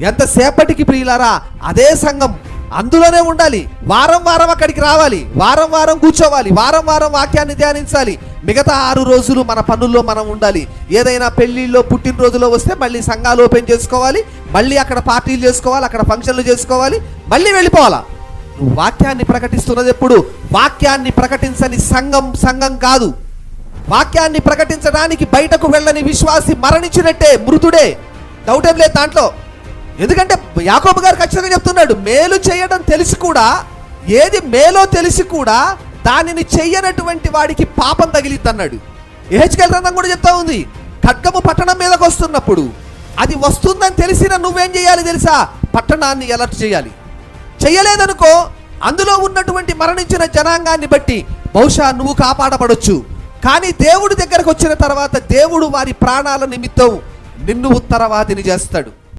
ఎంతసేపటికి ప్రియులారా అదే సంఘం, అందులోనే ఉండాలి. వారం వారం అక్కడికి రావాలి, వారం వారం కూర్చోవాలి, వారం వారం వాక్యాన్ని ధ్యానించాలి. మిగతా 6 రోజులు మన పనుల్లో మనం ఉండాలి. ఏదైనా పెళ్లిళ్ళలో పుట్టినరోజులో వస్తే మళ్ళీ సంఘాలు ఓపెన్ చేసుకోవాలి, మళ్ళీ అక్కడ పార్టీలు చేసుకోవాలి, అక్కడ ఫంక్షన్లు చేసుకోవాలి, మళ్ళీ వెళ్ళిపోవాలా. నువ్వు వాక్యాన్ని ప్రకటిస్తున్నది ఎప్పుడు? వాక్యాన్ని ప్రకటించని సంఘం సంఘం కాదు. వాక్యాన్ని ప్రకటించడానికి బయటకు వెళ్ళని విశ్వాసి మరణించినట్టే, మృతుడే. డౌటేం లేదు దాంట్లో. ఎందుకంటే యాకోబు గారు ఖచ్చితంగా చెప్తున్నాడు, మేలు చేయడం తెలిసి కూడా, ఏది మేలో తెలిసి కూడా దానిని చెయ్యనటువంటి వాడికి పాపం తగిలిద్ది అన్నాడు. యెహెజ్కేలు గ్రంథం కూడా చెప్తా ఉంది, ఖడ్గము పట్టణం మీదకి వస్తున్నప్పుడు అది వస్తుందని తెలిసిన నువ్వేం చేయాలి తెలుసా? పట్టణాన్ని అలర్ట్ చేయాలి. చెయ్యలేదనుకో, అందులో ఉన్నటువంటి మరణించిన జనాంగాన్ని బట్టి బహుశా నువ్వు కాపాడబడొచ్చు. కానీ దేవుడి దగ్గరకు వచ్చిన తర్వాత దేవుడు వారి ప్రాణాల నిమిత్తం నిన్ను ఉత్తరవాదిని చేస్తాడు.